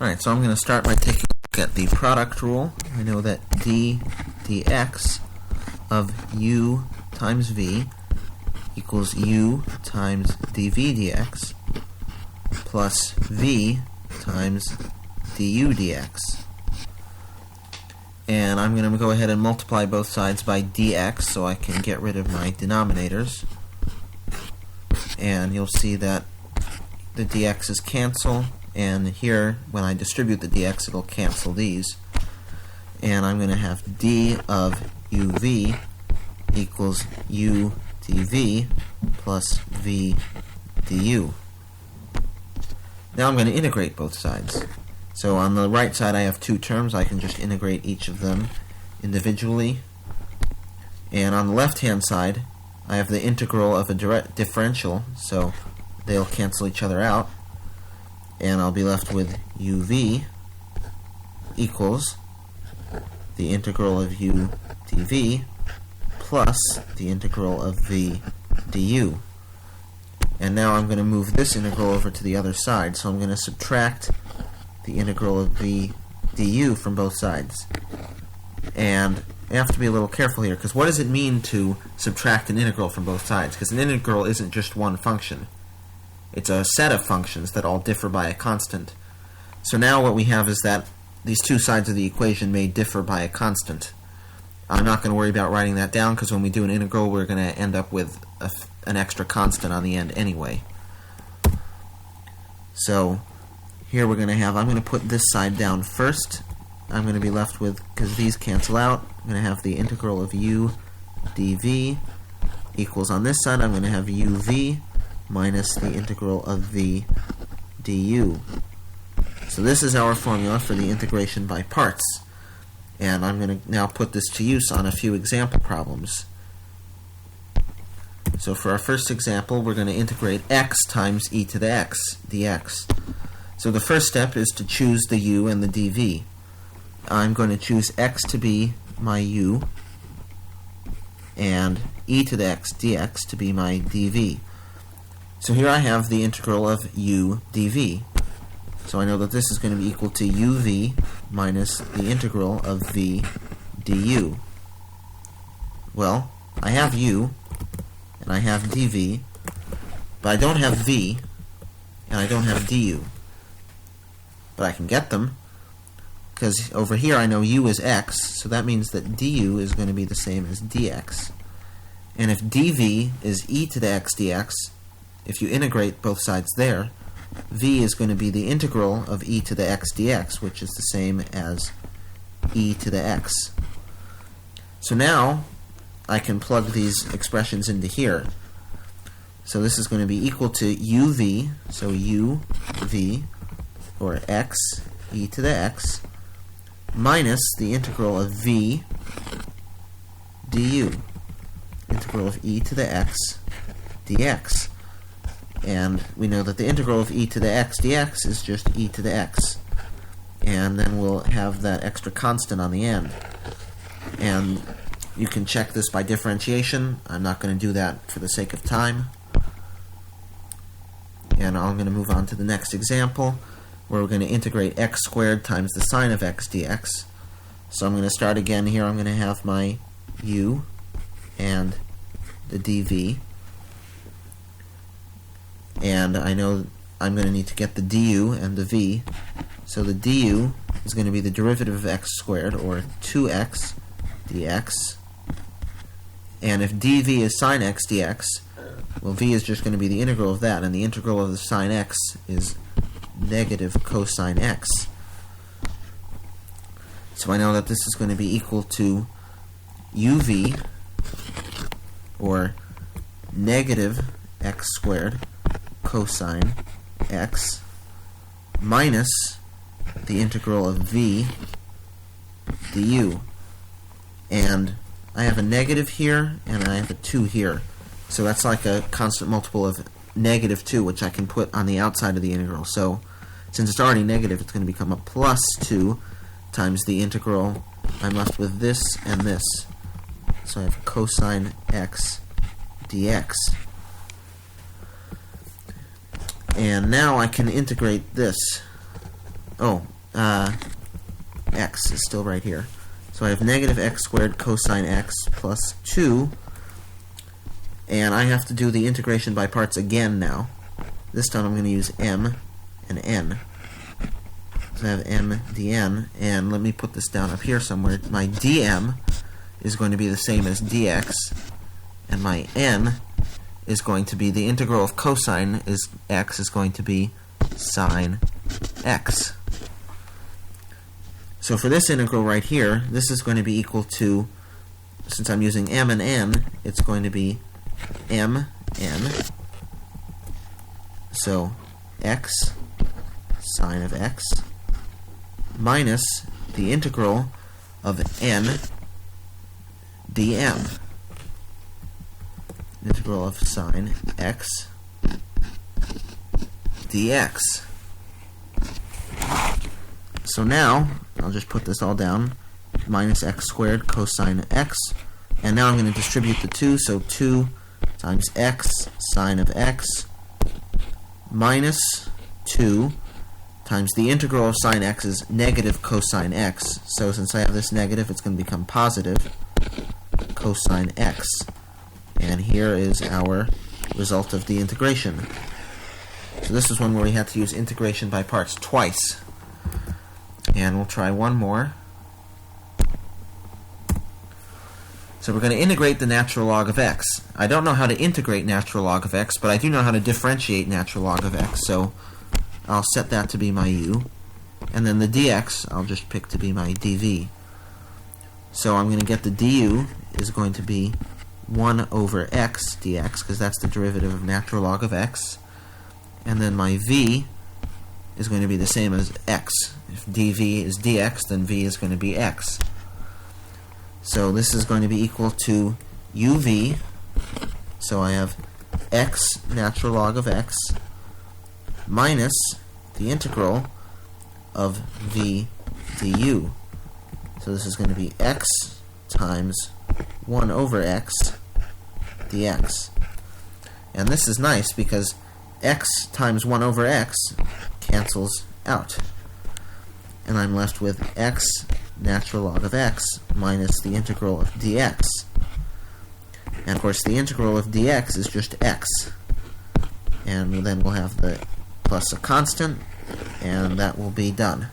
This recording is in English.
Alright, so I'm going to start by taking a look at the product rule. I know that d dx of u times v equals u times dv dx plus v times du dx. And I'm going to go ahead and multiply both sides by dx so I can get rid of my denominators. And you'll see that the dx's cancel, and here when I distribute the dx it'll cancel these. And I'm going to have d of uv equals u dv plus v du. Now I'm going to integrate both sides. So on the right side I have two terms. I can just integrate each of them individually. And on the left hand side I have the integral of a differential, so they'll cancel each other out. And I'll be left with uv equals the integral of u dv plus the integral of v du. And now I'm going to move this integral over to the other side, so I'm going to subtract the integral of v du from both sides. And I have to be a little careful here, because what does it mean to subtract an integral from both sides? Because an integral isn't just one function. It's a set of functions that all differ by a constant. So now what we have is that these two sides of the equation may differ by a constant. I'm not going to worry about writing that down, because when we do an integral we're going to end up with an extra constant on the end anyway. So here we're going to have, I'm going to put this side down first. I'm going to be left with, because these cancel out, I'm going to have the integral of u dv equals, on this side I'm going to have uv minus the integral of v du. So this is our formula for the integration by parts. And I'm going to now put this to use on a few example problems. So for our first example, we're going to integrate x times e to the x dx. So the first step is to choose the u and the dv. I'm going to choose x to be my u and e to the x dx to be my dv. So here I have the integral of u dv. So I know that this is going to be equal to uv minus the integral of v du. Well, I have u and I have dv, but I don't have v and I don't have du. But I can get them, because over here I know u is x, so that means that du is going to be the same as dx. And if dv is e to the x dx, if you integrate both sides there, v is going to be the integral of e to the x dx, which is the same as e to the x. So now I can plug these expressions into here. So this is going to be equal to uv, so uv, or x e to the x, minus the integral of v du, integral of e to the x dx. And we know that the integral of e to the x dx is just e to the x. And then we'll have that extra constant on the end. And you can check this by differentiation. I'm not going to do that for the sake of time. And I'm going to move on to the next example, where we're going to integrate x squared times the sine of x dx. So I'm going to start again here. I'm going to have my u and the dv. And I know I'm going to need to get the du and the v. So the du is going to be the derivative of x squared, or 2x dx. And if dv is sine x dx, well, v is just going to be the integral of that, and the integral of the sine x is negative cosine x. So I know that this is going to be equal to uv, or negative x squared cosine x, minus the integral of v du. And I have a negative here and I have a 2 here, so that's like a constant multiple of negative 2, which I can put on the outside of the integral. So since it's already negative, it's going to become a plus 2 times the integral. I'm left with this and this, so I have cosine x dx. And now I can integrate this. x is still right here. So I have negative x squared cosine x plus 2, and I have to do the integration by parts again now. This time I'm going to use m and n. So I have m dn, and let me put this down up here somewhere. My dm is going to be the same as dx, and my n is going to be the integral of cosine x is going to be sine x. So for this integral right here, this is going to be equal to, since I'm using m and n, it's going to be m n. So x sine of x minus the integral of n dm. Integral of sine x dx. So now, I'll just put this all down, minus x squared cosine x, and now I'm going to distribute the 2, so 2 times x sine of x minus 2 times the integral of sine x is negative cosine x. So since I have this negative, it's going to become positive cosine x. And here is our result of the integration. So this is one where we had to use integration by parts twice. And we'll try one more. So we're going to integrate the natural log of x. I don't know how to integrate natural log of x, but I do know how to differentiate natural log of x, so I'll set that to be my u. And then the dx, I'll just pick to be my dv. So I'm going to get the du is going to be 1 over x dx, because that's the derivative of natural log of x. And then my v is going to be the same as x. If dv is dx, then v is going to be x. So this is going to be equal to uv. So I have x natural log of x minus the integral of v du. So this is going to be x times 1 over x dx. And this is nice because x times 1 over x cancels out. And I'm left with x natural log of x minus the integral of dx. And of course the integral of dx is just x. And then we'll have the plus a constant, and that will be done.